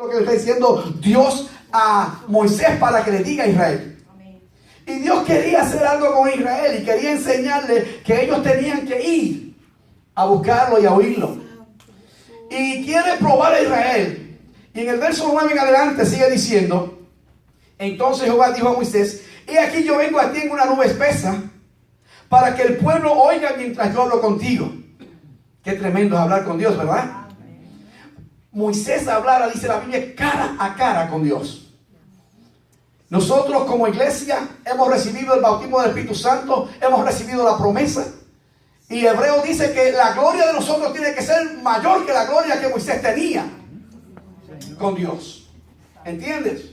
lo que le está diciendo Dios a Moisés para que le diga a Israel. Y Dios quería hacer algo con Israel y quería enseñarle que ellos tenían que ir a buscarlo y a oírlo. Y quiere probar a Israel. Y en el verso 9 en adelante sigue diciendo: entonces Jehová dijo a Moisés: he aquí yo vengo a ti en una nube espesa, para que el pueblo oiga mientras yo hablo contigo. Qué tremendo es hablar con Dios, ¿verdad? Moisés hablara, dice la Biblia, cara a cara con Dios. Nosotros como iglesia hemos recibido el bautismo del Espíritu Santo, hemos recibido la promesa. Y Hebreo dice que la gloria de nosotros tiene que ser mayor que la gloria que Moisés tenía con Dios. ¿Entiendes?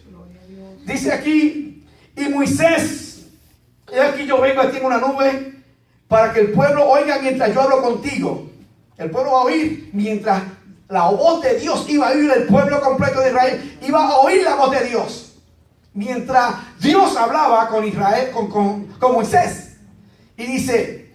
Dice aquí: y Moisés, he aquí yo vengo a ti en una nube, para que el pueblo oiga mientras yo hablo contigo. El pueblo va a oír mientras la voz de Dios iba a oír, el pueblo completo de Israel iba a oír la voz de Dios. Mientras Dios hablaba con Israel, con Moisés. Y dice: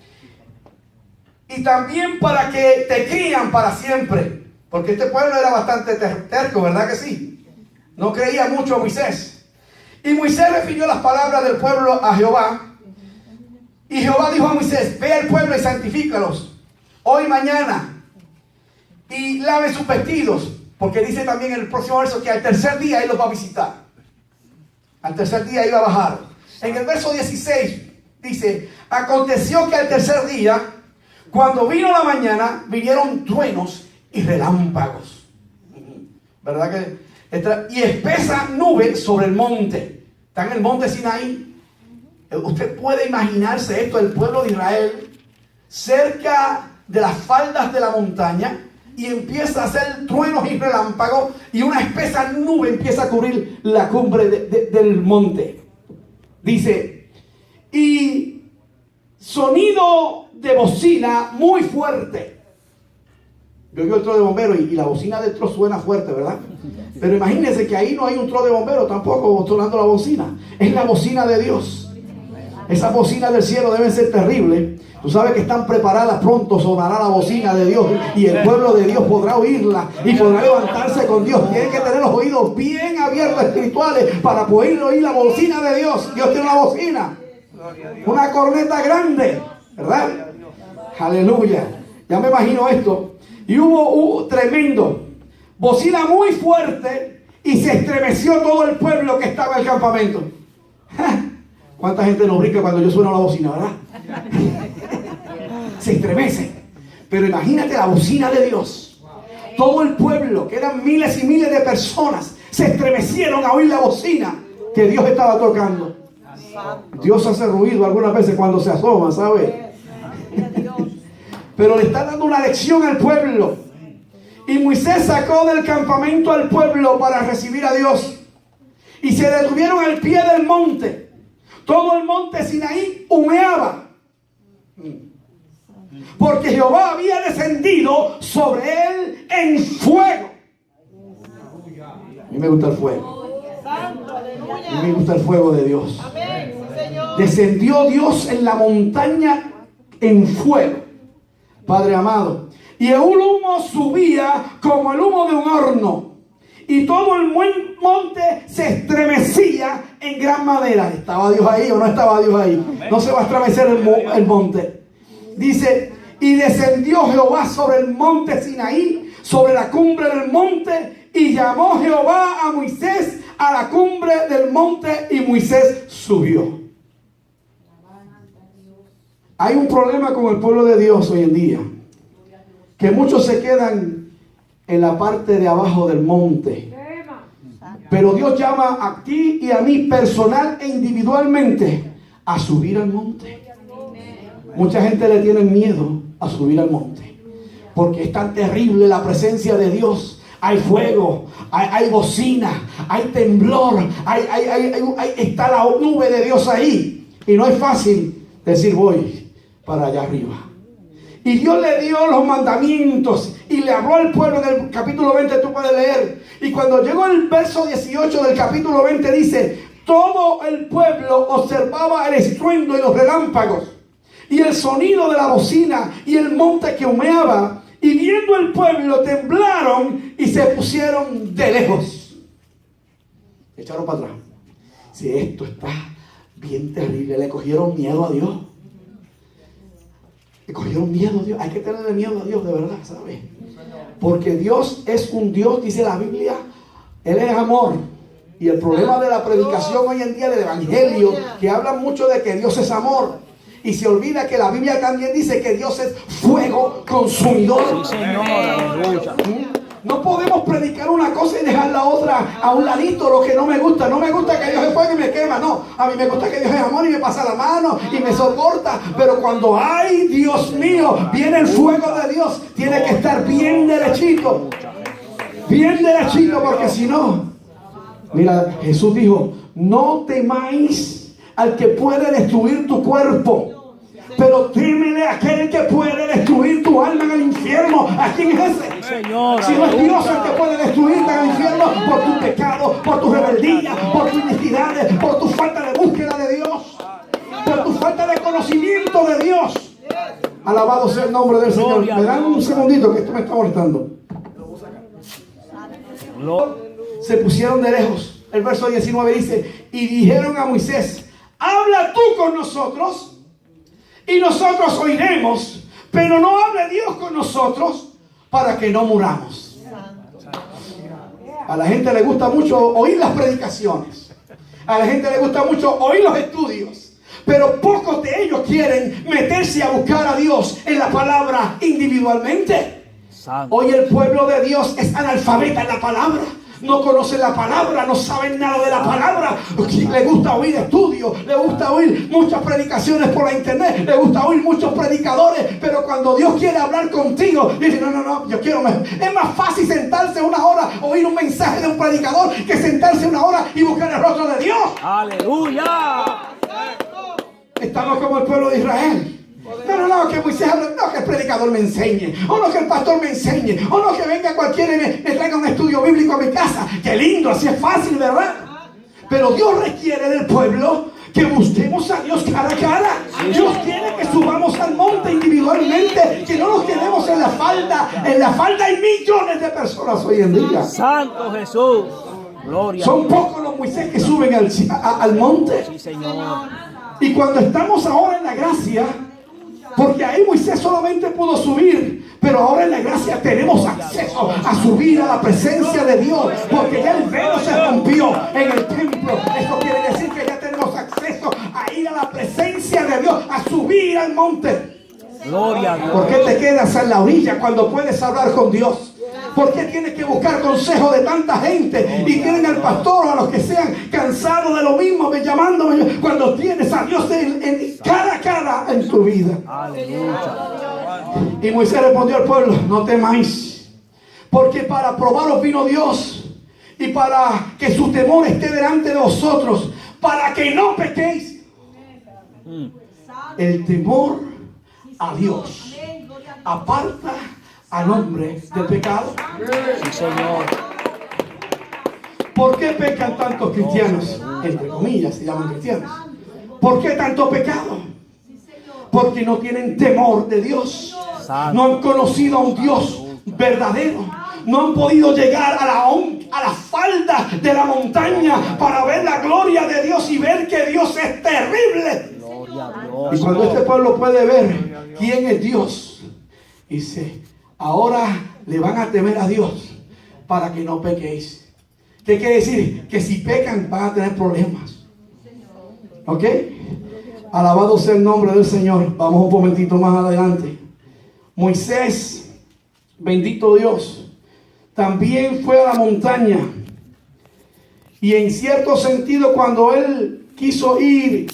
y también para que te crían para siempre. Porque este pueblo era bastante terco, ¿verdad que sí? No creía mucho a Moisés. Y Moisés refirió las palabras del pueblo a Jehová. Y Jehová dijo a Moisés: ve al pueblo y santifícalos hoy, mañana, y lave sus vestidos. Porque dice también en el próximo verso que al tercer día Él los va a visitar. Al tercer día iba a bajar. En el verso 16 dice: aconteció que al tercer día, cuando vino la mañana, vinieron truenos y relámpagos. ¿Verdad que? Y espesa nube sobre el monte. Está en el monte Sinaí. Usted puede imaginarse esto: el pueblo de Israel cerca de las faldas de la montaña, y empieza a hacer truenos y relámpagos, y una espesa nube empieza a cubrir la cumbre del monte. Dice: y sonido de bocina muy fuerte. Yo oigo el tro de bombero y la bocina del tro suena fuerte, ¿verdad? Pero imagínense que ahí no hay un tro de bombero tampoco sonando la bocina. Es la bocina de Dios. Esas bocinas del cielo deben ser terribles. Tú sabes que están preparadas, pronto sonará la bocina de Dios y el pueblo de Dios podrá oírla y podrá levantarse con Dios. Tienen que tener los oídos bien abiertos espirituales para poder oír la bocina de Dios. Dios tiene una bocina, una corneta grande, ¿verdad? Aleluya. Ya me imagino esto. Y hubo tremendo, bocina muy fuerte, y se estremeció todo el pueblo que estaba en el campamento. ¿Cuánta gente nos brinca cuando yo sueno la bocina, verdad? Se estremece. Pero imagínate la bocina de Dios. Todo el pueblo, que eran miles y miles de personas, se estremecieron a oír la bocina que Dios estaba tocando. Dios hace ruido algunas veces cuando se asoma, ¿sabe? Pero le está dando una lección al pueblo. Y Moisés sacó del campamento al pueblo para recibir a Dios. Y se detuvieron al pie del monte. Todo el monte Sinaí humeaba, porque Jehová había descendido sobre él en fuego. A mí me gusta el fuego. A mí me gusta el fuego de Dios. Descendió Dios en la montaña en fuego, Padre amado. Y el humo subía como el humo de un horno. Y todo el monte se estremecía en gran manera. ¿Estaba Dios ahí o no estaba Dios ahí? No se va a estremecer el monte. Dice: y descendió Jehová sobre el monte Sinaí, sobre la cumbre del monte, y llamó Jehová a Moisés a la cumbre del monte, y Moisés subió. Hay un problema con el pueblo de Dios hoy en día, que muchos se quedan en la parte de abajo del monte. Pero Dios llama a ti y a mí personal e individualmente a subir al monte. Mucha gente le tiene miedo a subir al monte, porque es tan terrible la presencia de Dios. Hay fuego, hay bocina, hay temblor, está la nube de Dios ahí. Y no es fácil decir voy para allá arriba. Y Dios le dio los mandamientos y le habló al pueblo. En el capítulo 20 tú puedes leer. Y cuando llegó el verso 18 del capítulo 20 dice: todo el pueblo observaba el estruendo y los relámpagos y el sonido de la bocina y el monte que humeaba. Y viendo el pueblo temblaron y se pusieron de lejos. Echaron para atrás. Si esto está bien terrible, le cogieron miedo a Dios. Le cogieron miedo a Dios. Hay que tenerle miedo a Dios de verdad, ¿sabes? Porque Dios es un Dios, dice la Biblia, Él es amor. Y el problema de la predicación hoy en día del evangelio, que habla mucho de que Dios es amor, y se olvida que la Biblia también dice que Dios es fuego consumidor. Sí, Señor, aleluya. No podemos predicar una cosa y dejar la otra a un ladito, lo que no me gusta. No me gusta que Dios es fuego y me quema, no. A mí me gusta que Dios es amor y me pasa la mano y me soporta. Pero cuando hay, Dios mío, viene el fuego de Dios, tiene que estar bien derechito. Bien derechito, porque si no, mira, Jesús dijo, no temáis al que puede destruir tu cuerpo, pero témele a aquel que puede destruir tu alma en el infierno. ¿A quién es ese? Señor, Si no es Dios el que puede destruirte en el infierno por tu pecado, por tu rebeldía, por tus iniquidades, por tu falta de búsqueda de Dios, por tu falta de conocimiento de Dios. Alabado sea el nombre del Señor. Me dan un segundito que esto me está molestando. Se pusieron de lejos. El verso 19 dice, y dijeron a Moisés, habla tú con nosotros y nosotros oiremos, pero no hable Dios con nosotros para que no muramos. A la gente le gusta mucho oír las predicaciones, a la gente le gusta mucho oír los estudios, pero pocos de ellos quieren meterse a buscar a Dios en la palabra individualmente. Hoy el pueblo de Dios es analfabeta en la palabra. No conocen la palabra, no saben nada de la palabra. Le gusta oír estudios, le gusta oír muchas predicaciones por la internet, le gusta oír muchos predicadores, pero cuando Dios quiere hablar contigo, dice, no, yo quiero mejor. Es más fácil sentarse una hora, oír un mensaje de un predicador, que sentarse una hora y buscar el rostro de Dios. ¡Aleluya! Estamos como el pueblo de Israel. No, que Moisés hable, no, que el predicador me enseñe, o no, que el pastor me enseñe, o no, que venga cualquiera y me traiga un estudio bíblico a mi casa. Qué lindo, así es fácil, ¿verdad? Pero Dios requiere del pueblo que busquemos a Dios cara a cara. Dios quiere que subamos al monte individualmente, que no nos quedemos en la falda. En la falda hay millones de personas hoy en día. Santo Jesús, gloria. Son pocos los Moisés que suben al monte. Sí, Señor. Y cuando estamos ahora en la gracia, porque ahí Moisés solamente pudo subir, pero ahora en la gracia tenemos acceso a subir a la presencia de Dios, porque ya el velo se rompió en el templo. Eso quiere decir que ya tenemos acceso a ir a la presencia de Dios, a subir al monte. Gloria a Dios. ¿Por qué te quedas en la orilla cuando puedes hablar con Dios? ¿Por qué tienes que buscar consejo de tanta gente y tienen al pastor o a los que sean cansados de lo mismo llamándome, cuando tienes a Dios en cara a cara en tu vida? Aleluya. Y Moisés respondió al pueblo, no temáis, porque para probaros vino Dios y para que su temor esté delante de vosotros, para que no pequéis. El temor a Dios aparta al hombre del pecado. Sí, Señor. ¿Por qué pecan tantos cristianos? Entre comillas se llaman cristianos. ¿Por qué tanto pecado? Porque no tienen temor de Dios. No han conocido a un Dios verdadero. No han podido llegar a la falda de la montaña para ver la gloria de Dios y ver que Dios es terrible. Gloria a Dios. Y cuando este pueblo puede ver quién es Dios, dice, ahora le van a temer a Dios para que no pequéis. ¿Qué quiere decir? Que si pecan van a tener problemas. ¿Ok? Alabado sea el nombre del Señor. Vamos un momentito más adelante. Moisés, bendito Dios, también fue a la montaña. Y en cierto sentido, cuando él quiso ir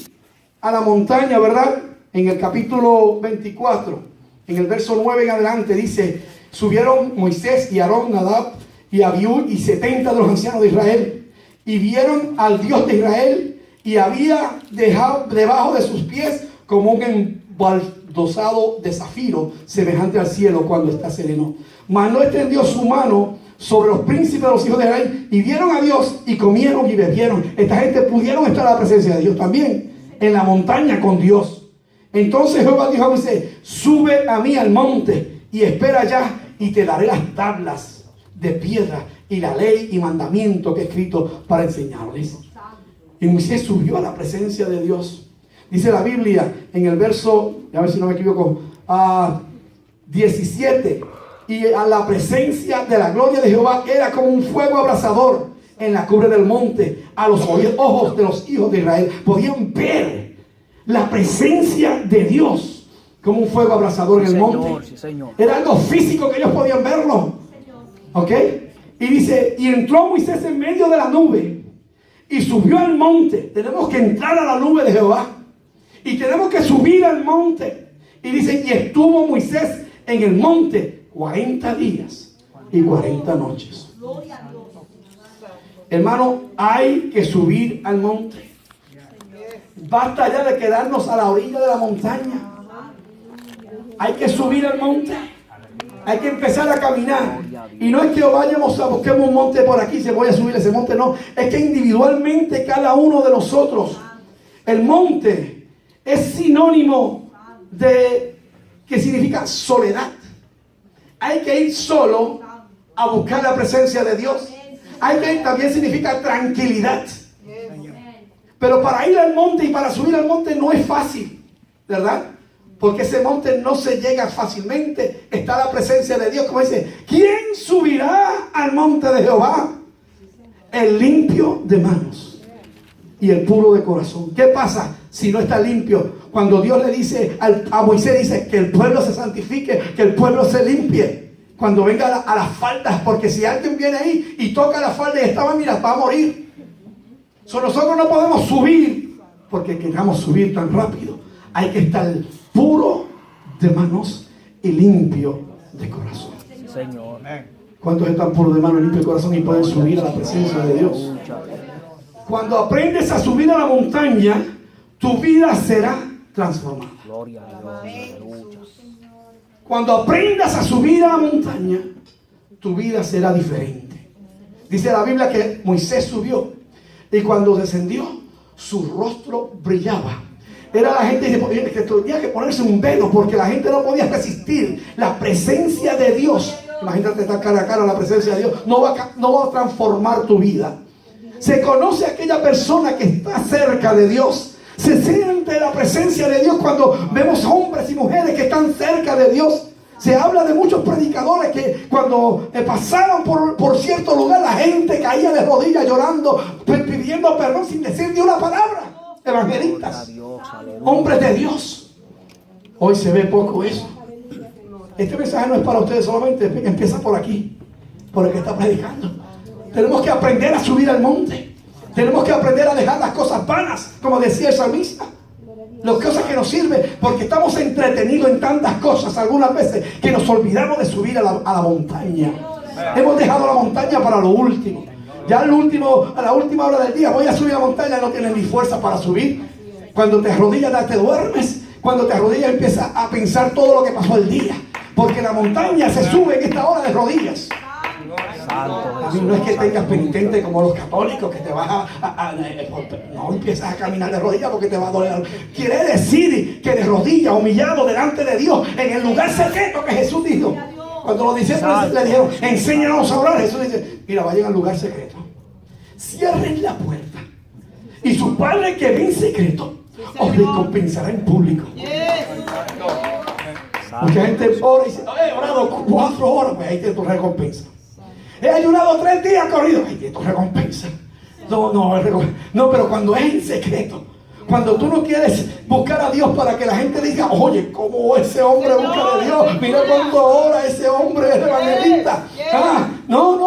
a la montaña, ¿verdad? En el capítulo 24, en el verso 9 en adelante, dice, subieron Moisés y Aarón, Nadab y Abiú y 70 de los ancianos de Israel, y vieron al Dios de Israel, y había dejado debajo de sus pies como un embaldosado de zafiro, semejante al cielo cuando está sereno. Mas no extendió su mano sobre los príncipes de los hijos de Israel, y vieron a Dios y comieron y bebieron. Esta gente pudieron estar a la presencia de Dios también, en la montaña con Dios. Entonces Jehová dijo a Moisés, sube a mí al monte y espera allá, y te daré las tablas de piedra y la ley y mandamiento que he escrito para enseñarles. Y Moisés subió a la presencia de Dios. Dice la Biblia en el verso, a ver si no me equivoco, 17. Y a la presencia de la gloria de Jehová era como un fuego abrasador en la cumbre del monte. A los ojos de los hijos de Israel podían ver la presencia de Dios como un fuego abrasador en el monte. Sí, Señor. Era algo físico que ellos podían verlo. ¿Ok? Y dice, y entró Moisés en medio de la nube y subió al monte. Tenemos que entrar a la nube de Jehová. Y tenemos que subir al monte. Y dice, y estuvo Moisés en el monte 40 días y 40 noches. Hermano, hay que subir al monte. Basta ya de quedarnos a la orilla de la montaña. Hay que subir al monte. Hay que empezar a caminar. Y no es que vayamos a busquemos un monte por aquí, se voy a subir ese monte, no. Es que individualmente cada uno de nosotros, el monte es sinónimo de, que significa soledad. Hay que ir solo a buscar la presencia de Dios. Hay que ir, también significa tranquilidad. Pero para ir al monte y para subir al monte no es fácil, ¿verdad? Porque ese monte no se llega fácilmente. Está la presencia de Dios, como dice, ¿quién subirá al monte de Jehová? El limpio de manos y el puro de corazón. ¿Qué pasa si no está limpio? Cuando Dios le dice a Moisés, dice que el pueblo se santifique, que el pueblo se limpie. Cuando venga a las faldas, porque si alguien viene ahí y toca la falda y estaba, mira, va a morir. Nosotros no podemos subir porque queramos subir tan rápido. Hay que estar puro de manos y limpio de corazón. Señor. ¿Cuántos están puros de manos y limpio de corazón y pueden subir a la presencia de Dios? Cuando aprendes a subir a la montaña, tu vida será transformada. Gloria a Dios. Aleluya. Cuando aprendas a subir a la montaña, tu vida será diferente. Dice la Biblia que Moisés subió y cuando descendió, su rostro brillaba. Era la gente que tenía que ponerse un velo porque la gente no podía resistir la presencia de Dios. Imagínate estar cara a cara a la presencia de Dios. No va a transformar tu vida. Se conoce a aquella persona que está cerca de Dios. Se siente la presencia de Dios cuando vemos hombres y mujeres que están cerca de Dios. Se habla de muchos predicadores que cuando pasaban por cierto lugar, la gente caía de rodillas llorando, pidiendo perdón sin decir ni una palabra. Evangelistas, hombres de Dios. Hoy se ve poco eso. Este mensaje no es para ustedes solamente, empieza por aquí, por el que está predicando. Tenemos que aprender a subir al monte. Tenemos que aprender a dejar las cosas vanas, como decía el salmista. Las cosas que nos sirven, porque estamos entretenidos en tantas cosas algunas veces que nos olvidamos de subir a la montaña. Hemos dejado la montaña para lo último. Ya a la última hora del día voy a subir a la montaña, no tienes ni fuerza para subir. Cuando te arrodillas ya te duermes. Cuando te arrodillas empiezas a pensar todo lo que pasó el día. Porque la montaña se sube en esta hora de rodillas. A mí no es que tengas penitente como los católicos, que te vas no empiezas a caminar de rodillas porque te va a doler. Quiere decir que de rodillas, humillado delante de Dios, en el lugar secreto que Jesús dijo. Cuando los discípulos le dijeron, enséñanos a orar, Jesús dice, mira, vayan al lugar secreto, cierren la puerta y su Padre que ve en secreto os recompensará en público. Mucha gente ora y dice, he orado 4 horas, pues ahí tiene tu recompensa. He ayunado 3 días corridos, ahí tiene tu recompensa. No, pero cuando es en secreto, cuando tú no quieres buscar a Dios para que la gente diga, oye, cómo ese hombre busca de Dios, mira cuánto ora ese hombre, es evangelista. No.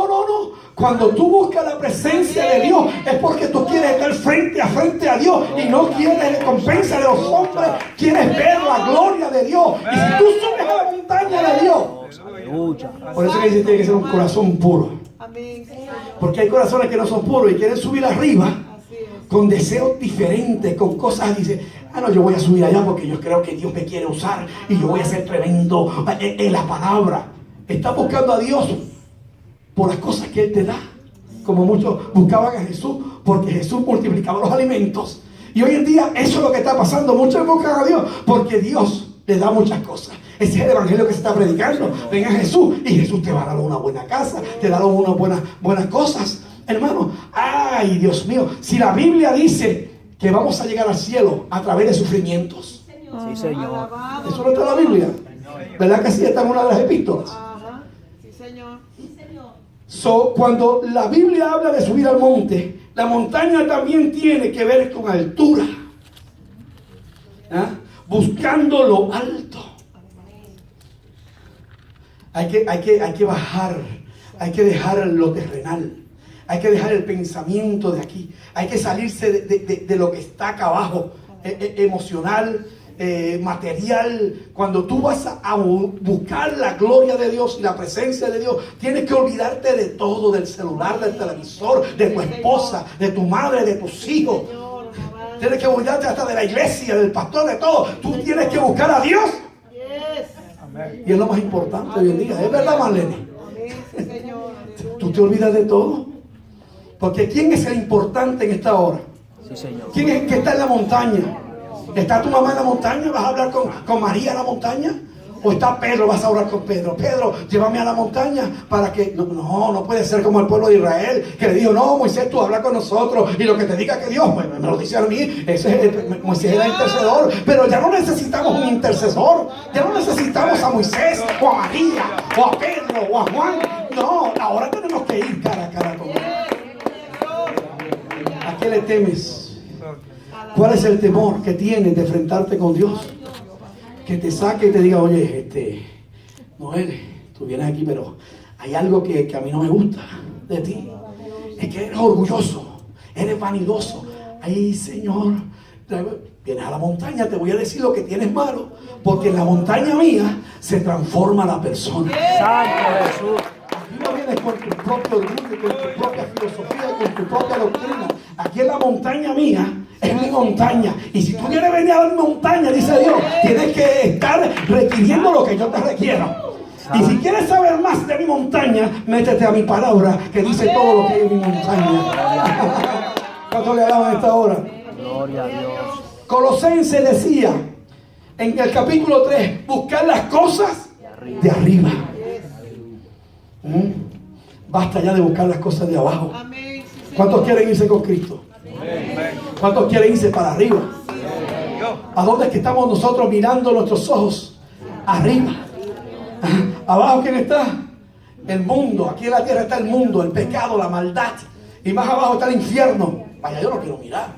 Cuando tú buscas la presencia de Dios es porque tú quieres estar frente a Dios y no quieres recompensa de los hombres, quieres ver la gloria de Dios. Y si tú subes a la montaña de Dios, por eso que dice, tiene que ser un corazón puro. Porque hay corazones que no son puros y quieren subir arriba con deseos diferentes, con cosas, dice, no, yo voy a subir allá porque yo creo que Dios me quiere usar y yo voy a ser tremendo en la palabra. Estás buscando a Dios por las cosas que Él te da, como muchos buscaban a Jesús porque Jesús multiplicaba los alimentos. Y hoy en día eso es lo que está pasando. Muchos buscan a Dios porque Dios les da muchas cosas. Ese es el evangelio que se está predicando. Ven a Jesús y Jesús te va a dar una buena casa, te dará unas buenas cosas. Hermano, ay Dios mío, si la Biblia dice que vamos a llegar al cielo a través de sufrimientos. Sí, Señor. Eso no está en la Biblia. ¿Verdad que sí? Está en una de las epístolas. Ajá. Sí, Señor. Cuando la Biblia habla de subir al monte, la montaña también tiene que ver con altura. ¿Ah? Buscando lo alto. Hay que bajar, hay que dejar lo terrenal, hay que dejar el pensamiento de aquí, hay que salirse de lo que está acá abajo, emocional, material. Cuando tú vas a buscar la gloria de Dios y la presencia de Dios, tienes que olvidarte de todo, del celular, del televisor, de tu esposa, de tu madre, de tus hijos. Tienes que olvidarte hasta de la iglesia, del pastor, de todo. Tú tienes que buscar a Dios. Y es lo más importante hoy en día. ¿Es verdad, Marlene? Tú te olvidas de todo. Porque ¿quién es el importante en esta hora? Sí, Señor. ¿Quién es el que está en la montaña? ¿Está tu mamá en la montaña? ¿Vas a hablar con María en la montaña? ¿O está Pedro? ¿Vas a hablar con Pedro? Pedro, llévame a la montaña para que... No puede ser como el pueblo de Israel, que le dijo, no, Moisés, tú habla con nosotros y lo que te diga que Dios, me lo dice a mí. Moisés era intercedor, pero ya no necesitamos un intercesor. Ya no necesitamos a Moisés o a María o a Pedro o a Juan. No, ahora tenemos que ir cara a cara con Dios. ¿A qué le temes? ¿Cuál es el temor que tienes de enfrentarte con Dios? Que te saque y te diga, oye, Noel, tú vienes aquí, pero hay algo que a mí no me gusta de ti. Es que eres orgulloso, eres vanidoso. Ay, Señor, vienes a la montaña, te voy a decir lo que tienes malo, porque en la montaña mía se transforma la persona. Santo Jesús. Aquí no vienes con tu propio orgullo, con tu propia filosofía, con tu propia doctrina. Aquí en la montaña mía, es mi montaña. Y si tú quieres venir a mi montaña, dice Dios, tienes que estar requiriendo lo que yo te requiero. Y si quieres saber más de mi montaña, métete a mi palabra, que dice todo lo que hay en mi montaña. ¿Cuánto le alaban a esta hora? Gloria a Dios. Colosenses decía, en el capítulo 3, buscar las cosas de arriba. Basta ya de buscar las cosas de abajo. ¿Cuántos quieren irse con Cristo? ¿Cuántos quieren irse para arriba? ¿A dónde es que estamos nosotros mirando nuestros ojos? Arriba. ¿Abajo quién está? El mundo. Aquí en la tierra está el mundo, el pecado, la maldad. Y más abajo está el infierno. Vaya, yo no quiero mirar.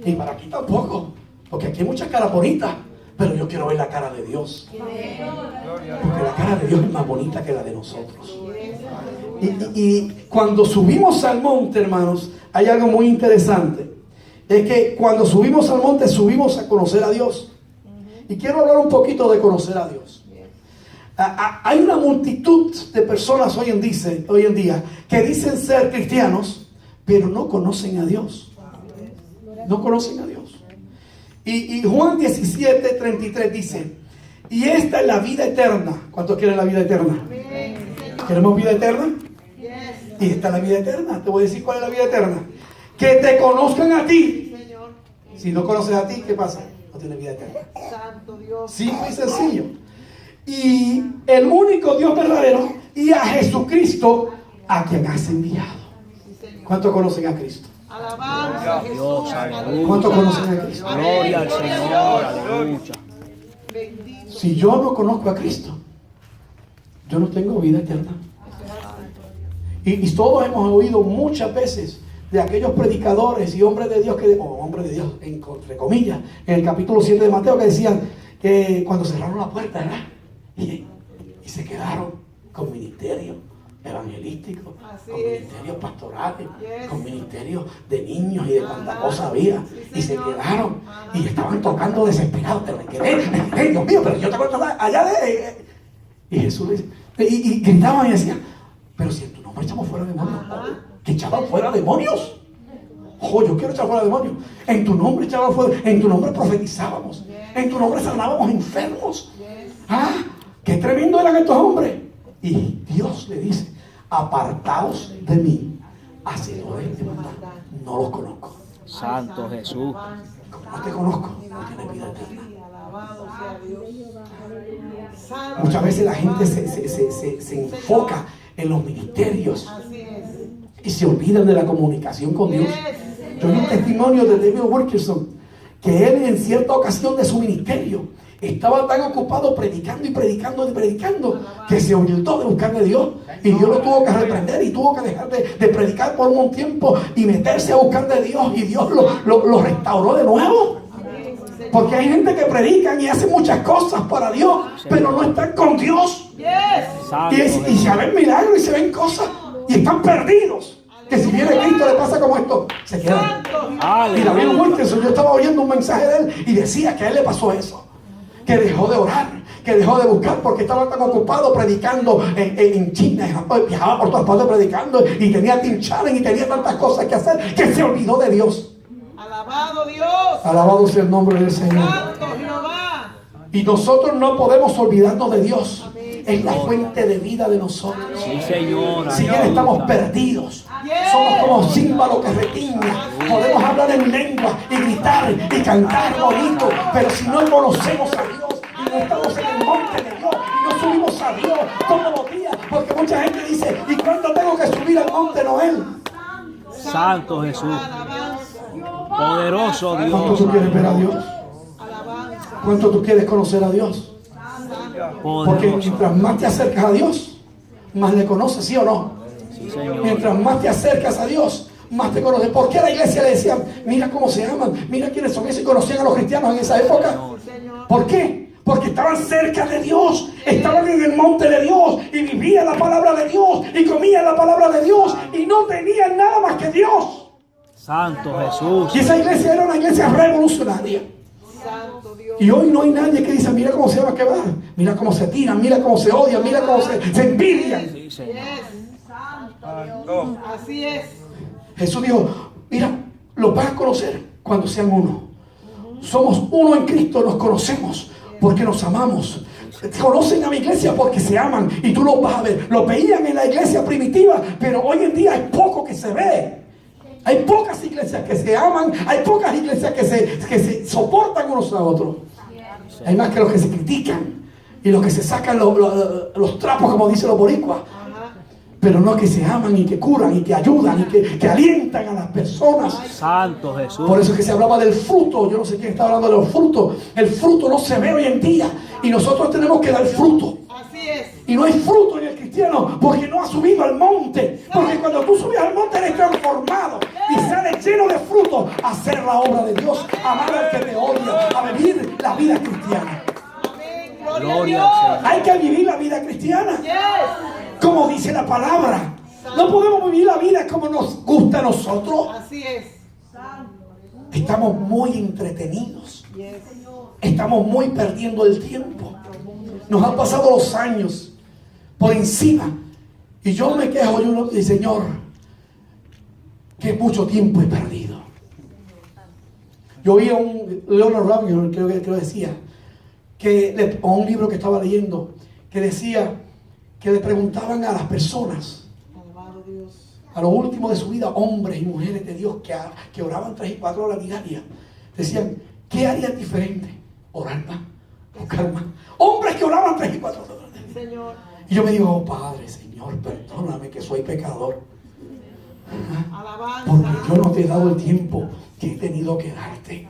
Y para aquí tampoco. Porque aquí hay muchas caras bonitas. Pero yo quiero ver la cara de Dios. Porque la cara de Dios es más bonita que la de nosotros. Y cuando subimos al monte, hermanos, hay algo muy interesante. Es que cuando subimos al monte, subimos a conocer a Dios. Y quiero hablar un poquito de conocer a Dios. Hay una multitud de personas hoy en día que dicen ser cristianos, pero no conocen a Dios. No conocen a Dios. Y Juan 17:33 dice, y esta es la vida eterna. ¿Cuántos quieren la vida eterna? ¿Queremos vida eterna? Y esta es la vida eterna. Te voy a decir cuál es la vida eterna. Que te conozcan a ti. Si no conoces a ti, ¿qué pasa? No tienes vida eterna. Simple y sencillo. Y el único Dios verdadero y a Jesucristo a quien has enviado. ¿Cuántos conocen a Cristo? Alabanza a Dios, aleluya. ¿Cuántos conocen a Cristo? Gloria al Señor, aleluya. Si yo no conozco a Cristo, yo no tengo vida eterna. Y todos hemos oído muchas veces de aquellos predicadores y hombres de Dios, hombres de Dios, entre comillas, en el capítulo 7 de Mateo, que decían que cuando cerraron la puerta, ¿verdad? Y se quedaron con ministerio evangelístico, con ministerios pastorales, con ministerios de niños y de cuánta cosa había, y se quedaron y estaban tocando desesperados, pero me quedé, Dios mío, pero yo te acuerdo allá de... Y Jesús dice, y gritaban y decían, pero si en tu nombre echamos fuera demonios, que echaban fuera demonios. Yo quiero echar fuera demonios. En tu nombre echaban fuera, en tu nombre profetizábamos, en tu nombre sanábamos enfermos. Qué tremendo eran estos hombres. Y Dios le dice, apartaos de mí, hacedores de maldad. No los conozco. Santo Jesús. Como no te conozco, no tienes vida eterna. Alabado sea Dios. Santo. Muchas veces la gente se enfoca en los ministerios Así es. y se olvidan de la comunicación con Dios. Yo vi un testimonio de David Wilkerson, que él en cierta ocasión de su ministerio estaba tan ocupado predicando y predicando y predicando que se olvidó de buscar de Dios, y Dios lo tuvo que reprender y tuvo que dejar de predicar por un tiempo y meterse a buscar de Dios, y Dios lo restauró de nuevo. Porque hay gente que predican y hace muchas cosas para Dios, pero no están con Dios. Y se ven milagros y se ven cosas y están perdidos. Que si viene Cristo le pasa como esto, se quedan. Y David Wilkerson, yo estaba oyendo un mensaje de él y decía que a él le pasó eso, que dejó de orar, que dejó de buscar porque estaba tan ocupado predicando en China, viajaba por todas partes predicando y tenía Team Challenge y tenía tantas cosas que hacer que se olvidó de Dios. Alabado Dios. Alabado sea el nombre del Señor. Santo Jehová. Y nosotros no podemos olvidarnos de Dios. Es la fuente de vida de nosotros. Sí, Señor. Si bien estamos perdidos, somos como címbalo que retiña. Podemos hablar en lengua y gritar y cantar bonito, pero si no conocemos a Dios y no estamos en el monte de Dios y no subimos a Dios todos los días, porque mucha gente dice, ¿y cuándo tengo que subir al monte Noel? Santo Jesús. Poderoso ¿Cuánto Dios. tú quieres ver a Dios? ¿Cuánto tú quieres conocer a Dios? Porque Poderoso. mientras más te acercas a Dios, más le conoces, ¿sí o no? Sí, Señor. Mientras más te acercas a Dios, más te conoces. ¿Por qué a la iglesia le decían, mira cómo se aman, mira quiénes son esos? Y conocían a los cristianos en esa época. ¿Por qué? Porque estaban cerca de Dios, estaban en el monte de Dios y vivían la palabra de Dios y comían la palabra de Dios y no tenían nada más que Dios. Santo Jesús. Y esa iglesia era una iglesia revolucionaria. Santo Dios. Y hoy no hay nadie que dice, mira cómo se llama que va, mira cómo se tiran, mira cómo se odian, mira cómo se envidian. Sí, Señor. Así es. Jesús dijo, mira, los vas a conocer cuando sean uno. Somos uno en Cristo, nos conocemos porque nos amamos. Conocen a mi iglesia porque se aman y tú los vas a ver. Lo veían en la iglesia primitiva, pero hoy en día hay poco que se ve. Hay pocas iglesias que se aman, hay pocas iglesias que se soportan unos a otros. Hay más que los que se critican y los que se sacan los trapos, como dicen los boricuas. Pero no que se aman y que curan y que ayudan y que alientan a las personas. Santo Jesús. Por eso es que se hablaba del fruto. Yo no sé quién está hablando de los frutos. El fruto no se ve hoy en día y nosotros tenemos que dar fruto. Así es. Y no hay fruto en el cristiano porque no ha subido al monte. Porque cuando tú subes al monte eres transformado y sales lleno de fruto a hacer la obra de Dios, a amar al que te odia, a vivir la vida cristiana. Amén. Gloria a Gloria Dios. al Señor. Hay que vivir la vida cristiana Yes. como dice la palabra. No podemos vivir la vida como nos gusta a nosotros. Así es. Estamos muy entretenidos. Yes. Estamos muy perdiendo el tiempo. Nos han pasado los años por encima. Y yo me quejo, yo digo, Señor, que mucho tiempo he perdido. Yo vi a un Leonard Ravenhill, creo que decía, o un libro que estaba leyendo, que decía que le preguntaban a las personas, Alabado Dios. a lo último de su vida, hombres y mujeres de Dios que oraban 3 y 4 horas diarias, decían, ¿qué harían diferente? Orar más, buscar más. Hombres que oraban 3 y 4 horas diarias. Señor. Y yo me digo, oh Padre, Señor, perdóname que soy pecador. Porque Alabanza. yo no te he dado el tiempo que he tenido que darte.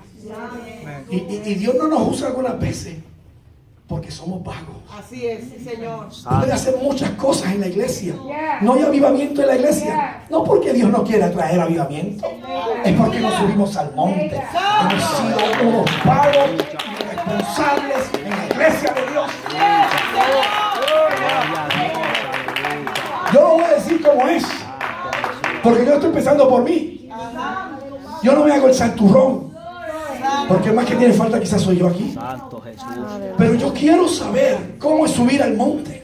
Y Dios no nos usa algunas veces porque somos vagos. Así es, sí, Señor. Puede hacer muchas cosas en la iglesia. No hay avivamiento en la iglesia. No porque Dios no quiera traer avivamiento. Es porque nos subimos al monte. Hemos sido unos vagos y responsables en la iglesia de Dios. Yo lo voy a decir como es. Porque yo estoy pensando por mí. Yo no me hago el santurrón. Porque el más que tiene falta quizás soy yo aquí. Santo Jesús. Pero yo quiero saber cómo es subir al monte.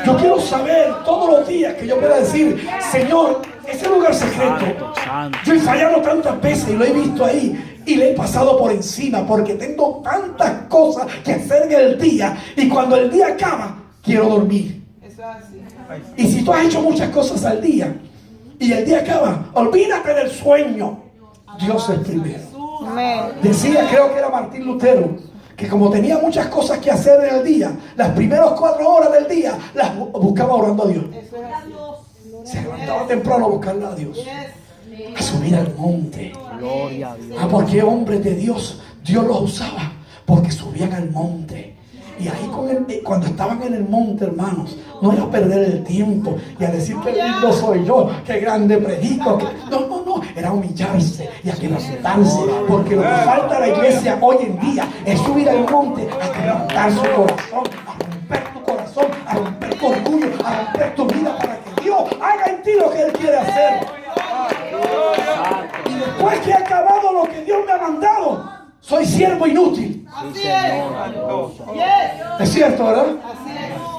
Yo quiero saber todos los días que yo pueda decir, Señor, ese lugar secreto, Santo, santo. yo he fallado tantas veces y lo he visto ahí y le he pasado por encima porque tengo tantas cosas que hacer en el día y cuando el día acaba, quiero dormir. Eso es así. Y si tú has hecho muchas cosas al día y el día acaba, olvídate del sueño. Dios es primero. Amén. Decía, creo que era Martín Lutero, que como tenía muchas cosas que hacer en el día, las primeras 4 horas del día las buscaba orando a Dios. Eso es así. Se levantaba temprano a buscarle a Dios, Yes. a subir al monte. Gloria a Dios. Porque hombres de Dios, Dios los usaba porque subían al monte. Y ahí cuando estaban en el monte, hermanos, no era perder el tiempo y a decir que lindo soy yo, que grande predico. No, era humillarse y aquietarse. Porque lo que falta a la iglesia hoy en día es subir al monte a quebrantar su corazón, a romper tu corazón, a romper tu orgullo, a romper tu vida para que Dios haga en ti lo que Él quiere hacer. Y después que he acabado lo que Dios me ha mandado, soy siervo inútil. Sí, Señor. Es cierto, ¿verdad?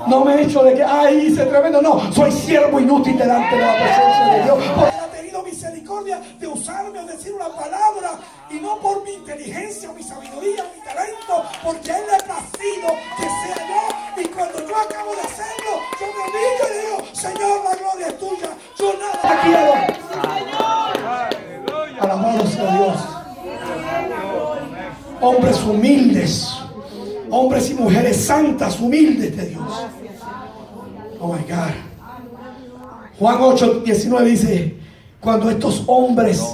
No me he hecho de que, ay, hice tremendo. No, soy siervo inútil delante de la presencia de Dios. Porque Él ha tenido misericordia de usarme o decir una palabra. Y no por mi inteligencia, mi sabiduría, mi talento. Porque a Él le ha placido que sea yo. Y cuando yo acabo de hacerlo, yo me humillo y le digo, Señor, la gloria es tuya. Yo nada quiero. Alabado sea Dios. Hombres humildes, hombres y mujeres santas, humildes de Dios. Oh my God. Juan 8:19 dice: cuando estos hombres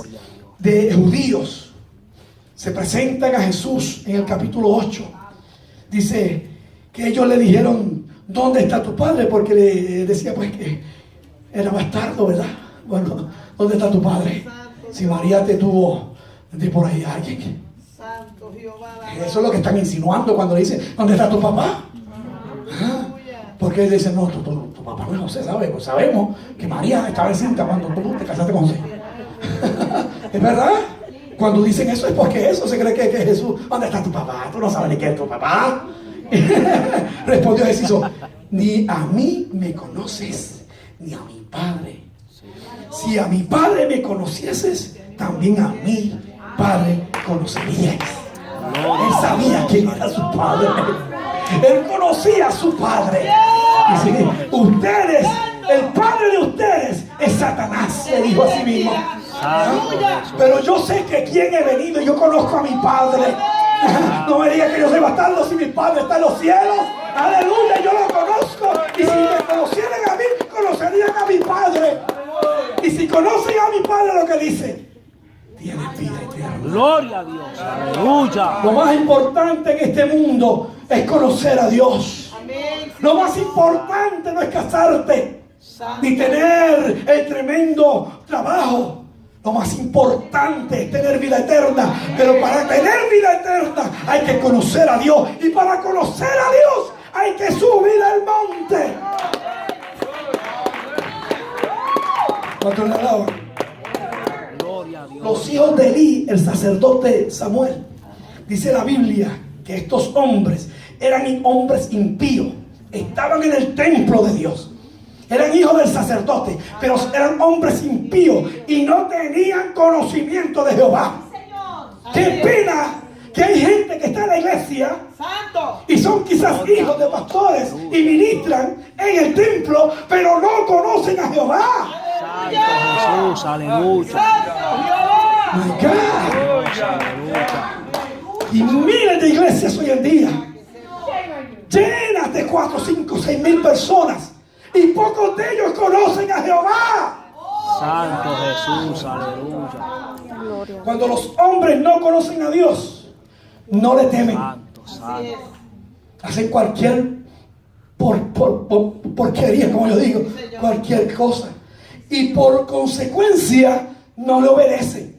de judíos se presentan a Jesús en el capítulo 8, dice que ellos le dijeron: ¿dónde está tu padre? Porque le decía pues que era bastardo, ¿verdad? Bueno, ¿dónde está tu padre? Si María te tuvo de por ahí alguien. Santo Jehová. Eso es lo que están insinuando cuando le dicen: ¿dónde está tu papá? Porque él dice: no, tu papá no es José, ¿sabes? Pues sabemos que María estaba encinta cuando tú te casaste con José. ¿Es verdad? Cuando dicen eso es porque eso se cree que es Jesús. ¿Dónde está tu papá? Tú no sabes ni quién es tu papá. Respondió Jesús: ni a mí me conoces, ni a mi padre. Si a mi padre me conocieses, también a mi padre conoceríais. Él sabía quién era su padre. Él conocía a su padre. Y si ustedes, el padre de ustedes es Satanás, le dijo a sí mismo. Pero yo sé que quién he venido y yo conozco a mi padre. No me diga que yo soy bastardo si mi padre está en los cielos. Aleluya, yo lo conozco. Y si me conocieran a mí, conocerían a mi padre. Y si conocen a mi padre, lo que dice: tienen vida eterna. Gloria a Dios. Aleluya. Lo más importante en este mundo es conocer a Dios. Lo más importante no es casarte ni tener el tremendo trabajo. Lo más importante es tener vida eterna. Pero para tener vida eterna hay que conocer a Dios. Y para conocer a Dios hay que subir al monte. ¿Cuántos le alaban? Gloria a Dios. Los hijos de Elí, el sacerdote Samuel, dice la Biblia que estos hombres eran hombres impíos. Estaban en el templo de Dios. Eran hijos del sacerdote, pero eran hombres impíos y no tenían conocimiento de Jehová. Qué pena que hay gente que está en la iglesia y son quizás hijos de pastores y ministran en el templo, pero no conocen a Jehová. Santo Jesús, aleluya. My God. Aleluya. Y miles de iglesias hoy en día llenas de 4, 5, 6 mil personas y pocos de ellos conocen a Jehová. Santo Jesús, aleluya. Cuando los hombres no conocen a Dios, no le temen. Santo, santo. Hacen cualquier porquería, como yo digo, cualquier cosa. Y por consecuencia no le obedecen.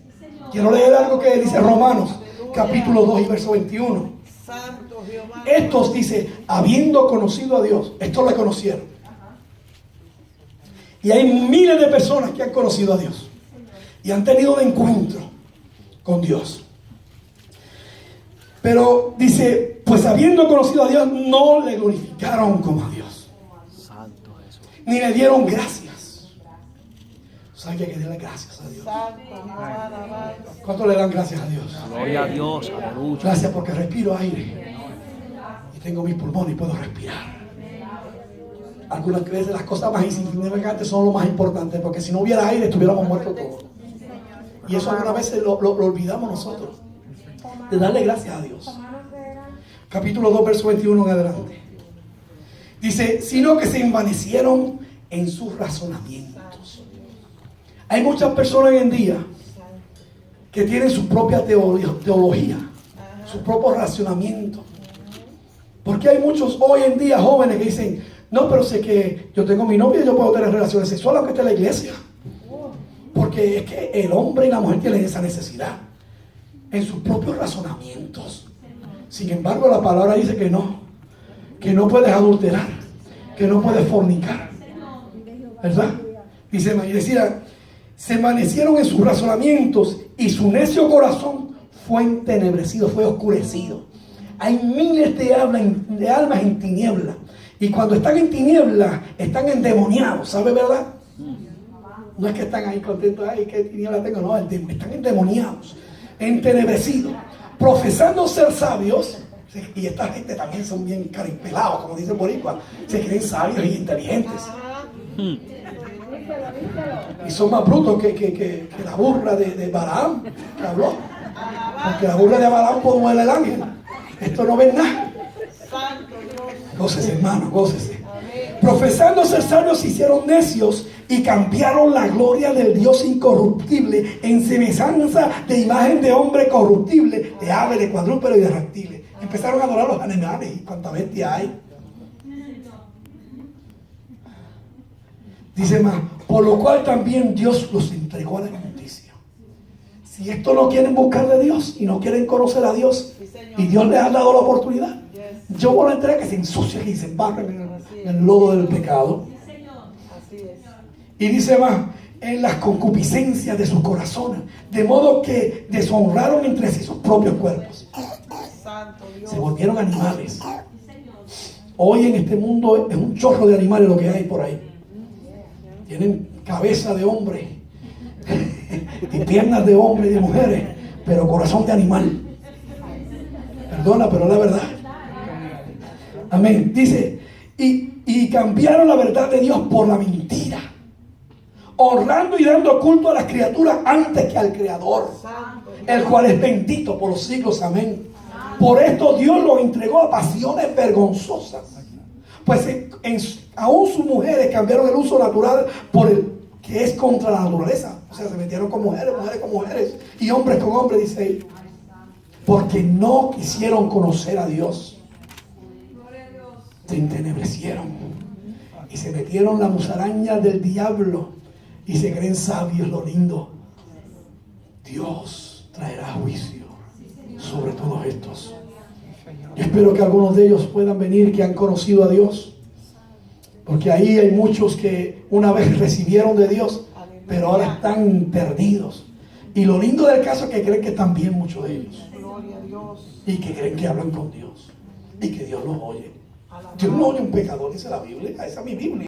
Quiero leer algo que dice Romanos, capítulo 2 y verso 21. Santo Jehová. Estos, dice, habiendo conocido a Dios, estos le conocieron. Y hay miles de personas que han conocido a Dios y han tenido un encuentro con Dios. Pero dice, pues habiendo conocido a Dios, no le glorificaron como a Dios, Santo Jesús. ni le dieron gracias. ¿Saben que hay que darle gracias a Dios? Santo Jehová, alabanza. ¿Cuánto le dan gracias a Dios? Gloria a Dios, aleluya. Gracias porque respiro aire y tengo mis pulmones y puedo respirar. Algunas veces las cosas más insignificantes son lo más importante, porque si no hubiera aire estuviéramos muertos todos. Y eso algunas veces lo olvidamos nosotros, de darle gracias a Dios. capítulo 2, verso 21 en adelante. Dice, sino que se envanecieron en sus razonamientos. Hay muchas personas hoy en día que tienen su propia teología, su propio racionamiento. Porque hay muchos hoy en día jóvenes que dicen, no, pero sé que yo tengo mi novia y yo puedo tener relaciones sexuales aunque esté en la iglesia. Porque es que el hombre y la mujer tienen esa necesidad en sus propios razonamientos. Sin embargo, la palabra dice que no puedes adulterar, que no puedes fornicar, ¿verdad? Dice, y decía, se envanecieron en sus razonamientos y su necio corazón fue entenebrecido, fue oscurecido. Hay miles de almas en tinieblas, y cuando están en tinieblas están endemoniados, ¿sabe, verdad? No es que están ahí contentos, ay, qué tinieblas tengo, no, están endemoniados, entenebrecidos, profesando ser sabios. Y esta gente también son bien carimpelados, como dicen boricua, se creen sabios y inteligentes. Y son más brutos que la burra de Balaam, que habló. Porque la burra de Balaam pudo ver el ángel. Esto no ven nada. Gócese, hermano, gócese. Profesando ser sabios, se hicieron necios y cambiaron la gloria del Dios incorruptible en semejanza de imagen de hombre corruptible, de aves, de cuadrúpedos y de reptiles. Empezaron a adorar a los animales y cuánta bestia hay. Dice más, por lo cual también Dios los entregó a la inmundicia. Si estos no quieren buscar de Dios y no quieren conocer a Dios, y Dios les ha dado la oportunidad, yo voy a entregar que se ensucien y se embarren en el lodo del pecado. Y dice más, en las concupiscencias de sus corazones, de modo que deshonraron entre sí sus propios cuerpos. Se volvieron animales. Hoy en este mundo es un chorro de animales lo que hay por ahí. Tienen cabeza de hombre y piernas de hombre y de mujeres, pero corazón de animal. Perdona, pero es la verdad. Amén. Dice, y cambiaron la verdad de Dios por la mentira, honrando y dando culto a las criaturas antes que al Creador, el cual es bendito por los siglos. Amén. Por esto Dios los entregó a pasiones vergonzosas, pues aún sus mujeres cambiaron el uso natural por el que es contra la naturaleza. O sea, se metieron con mujeres, mujeres con mujeres y hombres con hombres, dice él, porque no quisieron conocer a Dios. Se entenebrecieron y se metieron la musaraña del diablo y se creen sabios. Lo lindo, Dios traerá juicio sobre todos estos. Yo espero que algunos de ellos puedan venir que han conocido a Dios, porque ahí hay muchos que una vez recibieron de Dios, pero ahora están perdidos. Y lo lindo del caso es que creen que están bien muchos de ellos, y que creen que hablan con Dios y que Dios los oye. Dios no oye un pecador, dice la Biblia. Esa es mi Biblia.